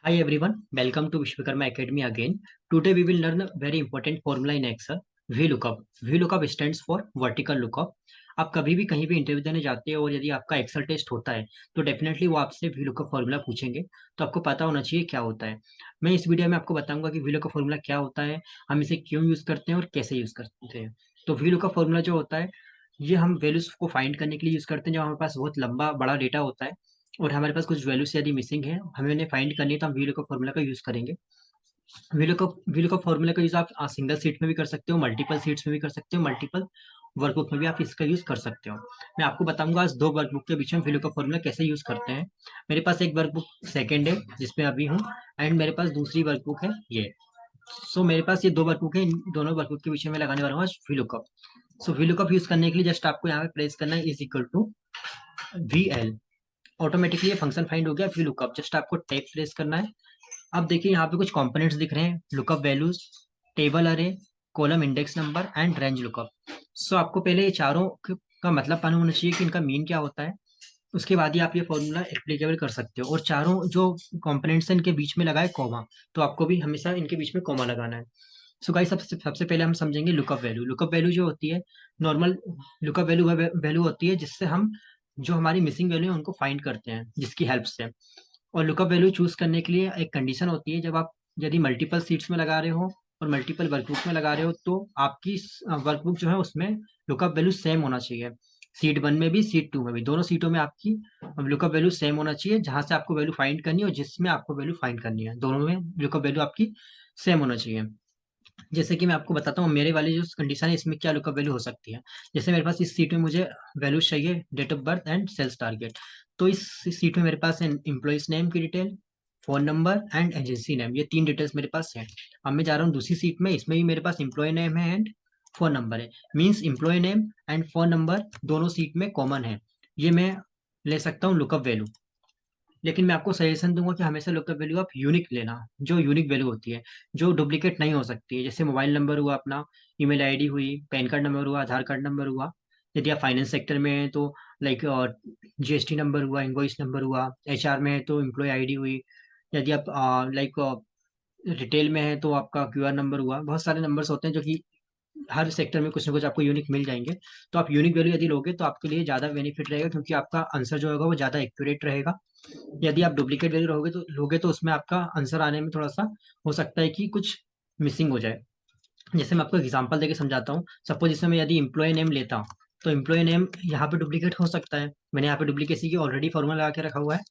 Hi everyone, welcome to Vishwakarma Academy again. Today we will learn a very important formula in Excel, VLOOKUP. VLOOKUP stands for vertical lookup. आप कभी भी कहीं भी interview देने जाते हो और यदि आपका एक्सेल टेस्ट होता है तो डेफिनेटली वो आपसे VLOOKUP फॉर्मूला पूछेंगे, तो आपको पता होना चाहिए क्या होता है। मैं इस वीडियो में आपको बताऊंगा कि VLOOKUP फॉर्मूला क्या होता है, हम इसे क्यों यूज करते हैं और कैसे यूज करते हैं। तो VLOOKUP फॉर्मूला जो होता है, ये हम वैल्यूज को फाइंड करने के लिए यूज करते हैं जब हमारे पास बहुत लंबा बड़ा डेटा होता है और हमारे पास कुछ वैल्यूज यदि मिसिंग है, हमें उन्हें फाइंड करनी है, तो हम VLOOKUP फॉर्मूला का यूज करेंगे। VLOOKUP फॉर्मूला का यूज आप सिंगल सीट में भी कर सकते हो, मल्टीपल सीट्स में भी कर सकते हो, मल्टीपल वर्कबुक में भी आप इसका यूज कर सकते हो। मैं आपको बताऊंगा आज दो वर्कबुक के बीच में VLOOKUP फॉर्मूला कैसे यूज करते हैं। मेरे पास एक वर्कबुक सेकेंड है जिसमें अभी हूँ, एंड मेरे पास दूसरी वर्कबुक है ये। सो मेरे पास ये दो वर्कबुक है, इन दोनों वर्कबुक के बीच में मैं लगाने वाला हूँ आज VLOOKUP। सो VLOOKUP यूज करने के लिए जस्ट आपको यहाँ पे प्रेस करना है is equal to VL। Automatically ये फंक्शन फाइंड हो गया VLOOKUP, जस्ट आपको टैब प्रेस करना है। अब देखिए यहाँ पे कुछ कंपोनेंट्स दिख रहे हैं, लुकअप वैल्यूज, टेबल अरे, column index number and range lookup. So आपको पहले ये चारों का मतलब मालूम होना चाहिए कि इनका मीन क्या होता है, उसके बाद ही आप ये फॉर्मूला एप्लीकेबल कर सकते हो। और चारों जो कंपोनेंट्स हैं इनके बीच में लगाए कॉमा, तो आपको भी हमेशा इनके बीच में कॉमा लगाना है। सो गाइस सबसे सबसे पहले हम समझेंगे लुकअप वैल्यू। लुकअप वैल्यू जो होती है, नॉर्मल लुकअप वैल्यू वैल्यू होती है जिससे हम जो हमारी मिसिंग वैल्यू है उनको फाइंड करते हैं जिसकी हेल्प से। और लुकअप वैल्यू चूज करने के लिए एक कंडीशन होती है, जब आप यदि मल्टीपल सीट्स में लगा रहे हो और मल्टीपल वर्कबुक में लगा रहे हो तो आपकी वर्कबुक जो है उसमें लुकअप वैल्यू सेम होना चाहिए। सीट वन में भी सीट टू में भी, दोनों सीटों में आपकी लुकअप वैल्यू सेम होना चाहिए, जहां से आपको वैल्यू फाइंड करनी है और जिसमें आपको वैल्यू फाइंड करनी है, दोनों में लुकअप वैल्यू आपकी सेम होना चाहिए। जैसे कि मैं आपको बताता हूँ मेरे वाली जो कंडीशन है इसमें क्या लुकअप वैल्यू हो सकती है। जैसे मेरे पास इस सीट में मुझे वैल्यू चाहिए date of birth and sales target. तो इस सीट में मेरे पास है एम्प्लॉइज नेम की detail, phone number and agency name, ये तीन डिटेल्स मेरे पास है। अब मैं जा रहा हूँ दूसरी सीट में, इसमें भी मेरे पास एम्प्लॉय नेम है एंड फोन नंबर है। Means employee name and phone number दोनों सीट में कॉमन है, ये मैं ले सकता हूँ लुकअप वैल्यू। लेकिन मैं आपको सजेशन दूंगा कि हमेशा लुकअप वैल्यू आप यूनिक लेना, जो यूनिक वैल्यू होती है, जो डुप्लीकेट नहीं हो सकती है। जैसे मोबाइल नंबर हुआ अपना, ईमेल आईडी हुई, पैन कार्ड नंबर हुआ, आधार कार्ड नंबर हुआ। यदि आप फाइनेंस सेक्टर में हैं तो लाइक GST नंबर हुआ, इनवॉइस नंबर हुआ, HR में है तो एम्प्लॉय आईडी हुई। यदि आप लाइक रिटेल में है तो आपका QR नंबर हुआ। बहुत सारे नंबर्स होते हैं जो कि हर सेक्टर में कुछ ना कुछ आपको यूनिक मिल जाएंगे। तो आप यूनिक वैल्यू यदि लोगे तो आपके लिए ज़्यादा बेनिफिट रहेगा, क्योंकि आपका आंसर जो होगा वो ज़्यादा एक्यूरेट रहेगा। यदि आप डुप्लीकेट वैल्यू लोगे तो उसमें आपका आंसर आने में थोड़ा सा हो सकता है कि कुछ मिसिंग हो जाए। जैसे मैं आपको एग्जांपल देके समझाता हूँ। सपोज इसमें मैं यदि एम्प्लॉय नेम लेता हूँ तो एम्प्लॉय नेम यहाँ पे डुप्लीकेट हो सकता है। मैंने यहाँ पे डुप्लीकेसी की ऑलरेडी फॉर्मूला लगा के रखा हुआ है।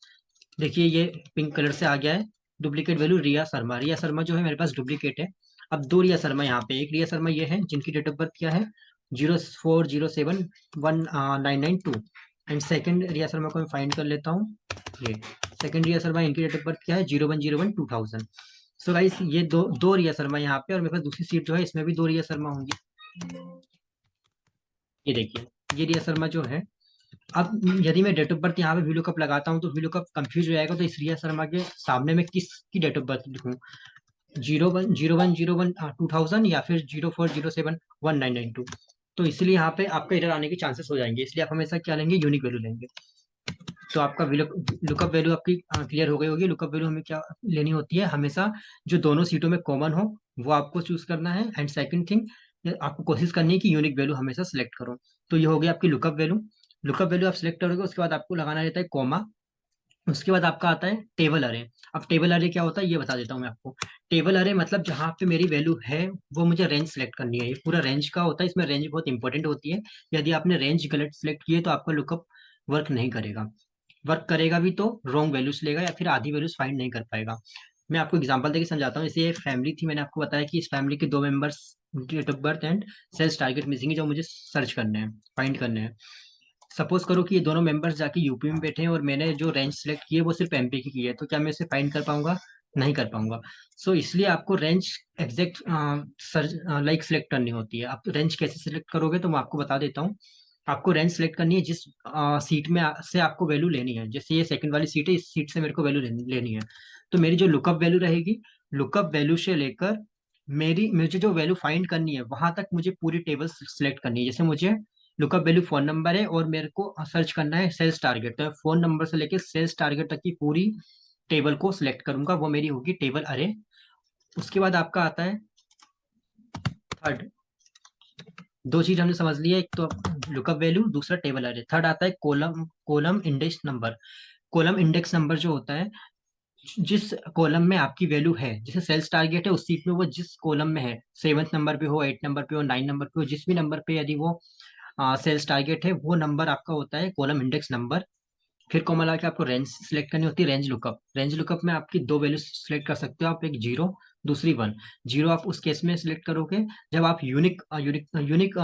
देखिए ये पिंक कलर से आ गया है। डुप्लीकेट वैल्यू रिया शर्मा, रिया शर्मा जो है मेरे पास डुप्लीकेट है। अब दो रिया शर्मा यहाँ पे, एक रिया शर्मा ये है जिनकी डेट ऑफ बर्थ क्या है 04071992, एंड सेकंड रिया शर्मा को मैं फाइंड कर लेता हूँ। ये सेकंड रिया शर्मा, इनकी डेट ऑफ बर्थ क्या है 01012000। सो गाइस ये दो दो रिया शर्मा यहाँ पे, और मेरे पास दूसरी सीट जो है इसमें भी दो रिया शर्मा होंगी। ये देखिए ये रिया शर्मा जो है। अब यदि मैं डेट ऑफ बर्थ यहाँ पे VLOOKUP लगाता हूँ तो VLOOKUP कंफ्यूज हो जाएगा, तो इस रिया शर्मा के सामने मैं किसकी डेट ऑफ बर्थ लिखूँ, 010101 2000 या फिर 04071992। तो इसलिए यहाँ पे आपका एरर आने के चांसेस हो जाएंगे, इसलिए आप हमेशा क्या लेंगे, यूनिक वैल्यू लेंगे। तो आपका लुकअप वैल्यू आपकी क्लियर हो गई होगी। लुकअप वैल्यू हमें क्या लेनी होती है, हमेशा जो दोनों सीटों में कॉमन हो वो आपको चूज करना है। एंड सेकंड थिंग, आपको कोशिश करनी है कि यूनिक वैल्यू हमेशा सेलेक्ट करो। तो ये हो गया आपकी लुकअप वैल्यू। लुकअप वैल्यू आप सेलेक्ट करोगे, उसके बाद आपको लगाना रहता है कॉमा। उसके बाद आपका आता है टेबल अरे। अब टेबल अरे क्या होता है ये बता देता हूँ मैं आपको। टेबल अरे मतलब जहाँ पे मेरी वैल्यू है वो मुझे रेंज सेलेक्ट करनी है, ये पूरा रेंज का होता है, इसमें रेंज बहुत इंपॉर्टेंट होती है। यदि आपने रेंज गलत सेलेक्ट किए तो आपका लुकअप वर्क नहीं करेगा। वर्क करेगा भी तो रॉन्ग वैल्यूज लेगा या फिर आधी वैल्यूज फाइंड नहीं कर पाएगा। मैं आपको एग्जांपल देके समझाता हूँ। जैसे एक फैमिली थी, मैंने आपको बताया कि इस फैमिली के दो members date of birth and sales target missing है, जो मुझे सर्च करने हैं, फाइंड करने हैं। सपोज करो कि ये दोनों मेंबर्स जाके यूपी में बैठे हैं और मैंने जो रेंज सेलेक्ट की है वो सिर्फ MP की है, तो क्या मैं इसे फाइंड कर पाऊंगा, नहीं कर पाऊंगा। सो इसलिए आपको range exact search like select करनी होती है। आप रेंज कैसे सेलेक्ट करोगे तो मैं आपको बता देता हूँ। आपको रेंज सेलेक्ट करनी है जिस सीट में से आपको वैल्यू लेनी है। जैसे ये सेकंड वाली सीट है, इस सीट से मेरे को वैल्यू लेनी है। तो मेरी जो लुकअप वैल्यू रहेगी, लुकअप वैल्यू से लेकर मुझे जो वैल्यू फाइंड करनी है वहां तक मुझे पूरी टेबल सेलेक्ट करनी है। जैसे मुझे लुकअप वैल्यू फोन नंबर है और मेरे को सर्च करना है सेल्स टारगेट, तो फोन नंबर से लेकर सेल्स टारगेट तक की पूरी टेबल को सिलेक्ट करूंगा, वो मेरी होगी टेबल अरे। उसके बाद आपका आता है थर्ड। दो चीज हमने समझ ली है, एक तो लुकअप वैल्यू, दूसरा टेबल अरे। थर्ड आता है column column index number. Column index number जो होता है, जिस कॉलम में आपकी वैल्यू है, जैसे सेल्स टारगेट है उस सीट में वो जिस कॉलम में है, 7th नंबर पे हो, 8 नंबर पे हो, 9 नंबर पे हो, जिस भी नंबर पे यदि वो सेल्स टारगेट है, वो नंबर आपका होता है कॉलम इंडेक्स नंबर। फिर कॉमा लगा के आपको रेंज सिलेक्ट करनी होती है, रेंज लुकअप। रेंज लुकअप में आपकी दो वैल्यू सिलेक्ट कर सकते हो आप, एक जीरो, दूसरी वन। जीरो आप उस केस में सिलेक्ट करोगे जब आप unique unique unique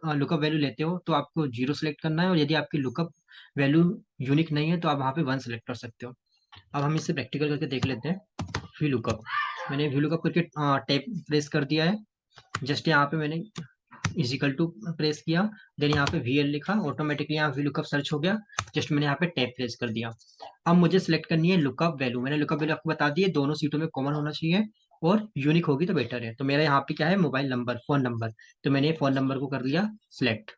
lookup value लेते हो, तो आपको जीरो सिलेक्ट करना है। और यदि आपकी लुकअप वैल्यू यूनिक नहीं है तो आप वहाँ पे वन सिलेक्ट कर सकते हो। अब हम इसे प्रैक्टिकल करके देख लेते हैं। व्यू लुकअप, मैंने व्यू लुकअप करके टैब प्रेस कर दिया है। जस्ट यहाँ पे मैंने इजिकल टू प्रेस किया, देन यहाँ पे वीएल लिखा, ऑटोमेटिकली यहाँ वी लुकअप सर्च हो गया। जस्ट मैंने यहाँ पे टैब प्रेस कर दिया। अब मुझे सिलेक्ट करनी है लुकअप वैल्यू। मैंने लुकअप वैल्यू आपको बता दी है, दोनों सीटों में कॉमन होना चाहिए और यूनिक होगी तो बेटर है। तो मेरा यहाँ पे क्या है, मोबाइल नंबर, फोन नंबर। तो मैंने फोन नंबर को कर दिया सिलेक्ट।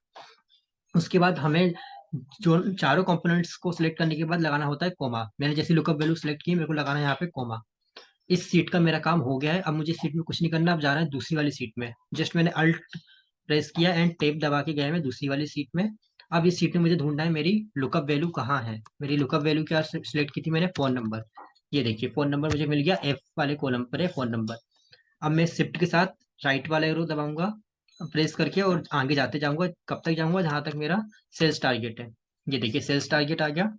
उसके बाद हमें जो चारों कंपोनेंट्स को सिलेक्ट करने के बाद लगाना होता है कोमा। मैंने जैसे लुकअप वैल्यू सिलेक्ट की, मेरे को लगाना है यहाँ पे कोमा। इस सीट का मेरा काम हो गया है। अब मुझे इस सीट में कुछ नहीं करना, अब जाना है दूसरी वाली सीट में। जस्ट मैंने अल्ट प्रेस किया एंड टेप दबा के गया मैं दूसरी वाली सीट में। अब इस सीट में मुझे ढूंढना है मेरी लुकअप वैल्यू कहाँ है। मेरी लुकअप वैल्यू क्या सिलेक्ट की थी मैंने, फोन नंबर। ये देखिए फोन नंबर मुझे मिल गया, एफ वाले कॉलम पर है फोन नंबर। अब मैं शिफ्ट के साथ राइट वाला एरो दबाऊंगा प्रेस करके, और आगे जाते जाऊंगा, कब तक जाऊंगा जहां तक मेरा सेल्स टारगेट है। ये देखिए सेल्स टारगेट आ गया।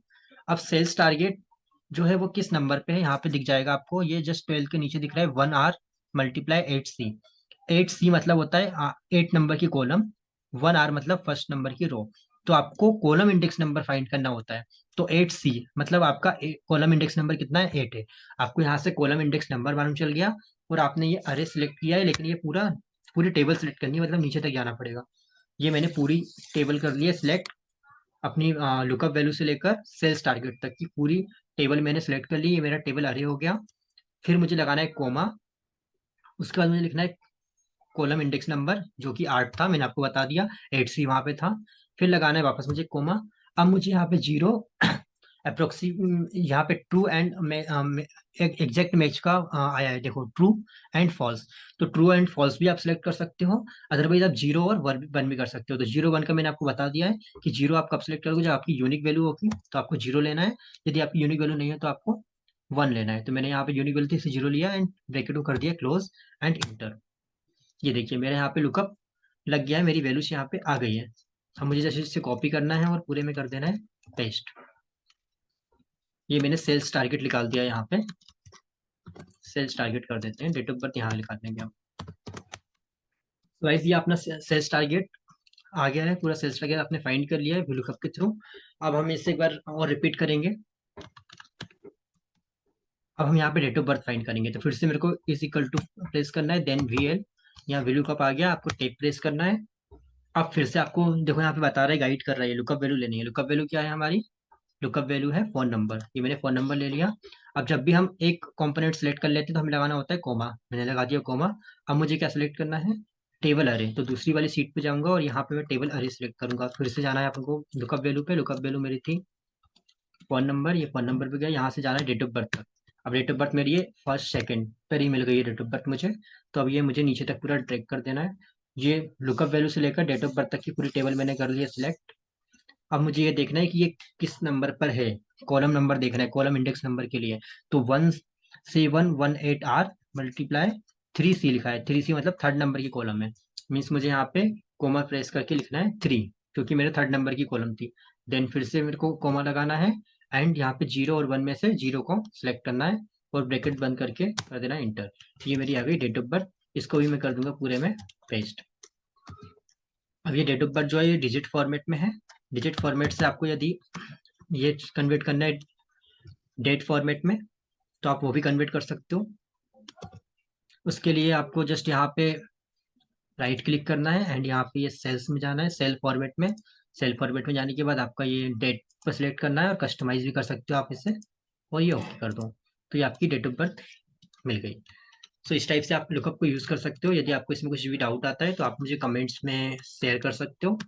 अब सेल्स टारगेट जो है वो किस नंबर पे है, यहाँ पे दिख जाएगा आपको, ये जस्ट 12 के नीचे दिख रहा है, 1R मल्टीप्लाई 8C। 8C मतलब होता है 8 नंबर की कॉलम, 1R मतलब फर्स्ट नंबर की रो। तो आपको कॉलम इंडेक्स नंबर फाइंड करना होता है। तो 8C मतलब आपका कॉलम इंडेक्स नंबर कितना है, 8 है। आपको यहाँ से कॉलम इंडेक्स नंबर मालूम चल गया। और आपने ये अरे सिलेक्ट किया है, लेकिन ये पूरी टेबल सेलेक्ट करनी है, मतलब नीचे तक जाना पड़ेगा। ये मैंने पूरी टेबल कर ली है सिलेक्ट, अपनी लुकअप वैल्यू से लेकर सेल्स टारगेट तक की पूरी टेबल मैंने सेलेक्ट कर ली। ये मेरा टेबल अरे हो गया। फिर मुझे लगाना है कोमा। उसके बाद मुझे लिखना है कॉलम इंडेक्स नंबर जो कि 8 था, मैंने आपको बता दिया, 8C वहां पे था। फिर लगाना है वापस मुझे कोमा। अब मुझे यहाँ पे जीरो अप्रोक्सी, यहाँ पे ट्रू एंड एग्जैक्ट मैच का आया है, देखो ट्रू एंड फॉल्स। तो ट्रू एंड फॉल्स भी आप सिलेक्ट कर सकते हो, अदरवाइज आप जीरो और वन भी कर सकते हो। तो जीरो वन का मैंने आपको बता दिया है कि जीरो आप कब सिलेक्ट करोगे, जब आपकी यूनिक वैल्यू होगी तो आपको जीरो लेना है। यदि आपकी यूनिक वैल्यू नहीं है तो आपको वन लेना है। तो मैंने यहाँ पे यूनिक वैल्यू थी इसे जीरो लिया एंड ब्रैकेट को कर दिया क्लोज एंड इंटर। ये देखिए मेरे यहाँ पे लुकअप लग गया है, मेरी वैल्यूज यहाँ पे आ गई है। अब मुझे जैसे इससे कॉपी करना है और पूरे में कर देना है पेस्ट। ये मैंने सेल्स टारगेट निकाल दिया यहाँ पे। सेल्स टारगेट कर देते हैं, डेट ऑफ बर्थ यहाँ लिखा देंगे हम। तो गाइस ये अपना सेल्स टारगेट आ गया है, पूरा सेल्स टारगेट आपने फाइंड कर लिया है VLOOKUP के थ्रू। अब हम इसे एक बार और रिपीट करेंगे। अब हम यहाँ पे डेट ऑफ बर्थ फाइंड करेंगे, तो फिर से मेरे को इज इक्वल टू प्रेस करना है, देन VL। यहाँ VLOOKUP आ गया, आपको टेप प्रेस करना है। अब फिर से आपको देखो यहाँ पे बता रहा है, गाइड कर रहा है, लुकअप वैल्यू लेनी है। लुकअप वैल्यू क्या है हमारी, लुकअप वैल्यू है फोन नंबर। ये मैंने फोन नंबर ले लिया। अब जब भी हम एक कंपोनेंट सेलेक्ट कर लेते हैं तो हमें लगाना होता है कोमा। मैंने लगा दिया कोमा। अब मुझे क्या सिलेक्ट करना है, टेबल अरे। तो दूसरी वाली सीट पे जाऊंगा और यहाँ पे मैं टेबल अरे सिलेक्ट करूंगा। फिर से जाना है आपको लुकअप वैल्यू पे, लुकअप वैल्यू मेरी थी फोन नंबर, ये फोन नंबर पे गया, यहाँ से जाना है डेट ऑफ बर्थ तक। अब डेट ऑफ बर्थ मेरी ये फर्स्ट सेकंड पर ही मिल गई है डेट ऑफ बर्थ मुझे। तो अब ये मुझे नीचे तक पूरा ट्रैक कर देना है। ये लुकअप वैल्यू से लेकर डेट ऑफ बर्थ तक की पूरी टेबल मैंने कर ली है सिलेक्ट। अब मुझे ये देखना है कि ये किस नंबर पर है, कॉलम नंबर देखना है, कॉलम इंडेक्स नंबर के लिए। तो 1 7 1 8 R मल्टीप्लाई 3C लिखा है, 3C मतलब थर्ड नंबर की कॉलम है। मीन्स मुझे यहाँ पे कोमा प्रेस करके लिखना है 3, क्योंकि मेरे थर्ड नंबर की कॉलम थी। देन फिर से मेरे को कोमा लगाना है एंड यहाँ पे जीरो और वन में से जीरो को सिलेक्ट करना है और ब्रैकेट बंद करके कर देना इंटर। ये मेरी आ गई डेट ऑफ बर्थ। इसको भी मैं कर दूंगा पूरे में पेस्ट। अब ये डेट ऑफ बर्थ जो है ये डिजिट फॉर्मेट में है। डिजिट फॉर्मेट से आपको यदि ये कन्वर्ट करना है डेट फॉर्मेट में तो आप वो भी कन्वर्ट कर सकते हो। उसके लिए आपको जस्ट यहाँ पे राइट क्लिक करना है एंड यहाँ पे ये सेल्स में जाना है, सेल फॉर्मेट में। सेल फॉर्मेट में जाने के बाद आपका ये डेट पर सिलेक्ट करना है और कस्टमाइज भी कर सकते हो आप इसे, और ये ओके कर दो। तो ये आपकी डेट ऑफ बर्थ मिल गई। सो इस टाइप से आप लुकअप को यूज़ कर सकते हो। यदि आपको इसमें कुछ भी डाउट आता है तो आप मुझे कमेंट्स में शेयर कर सकते हो।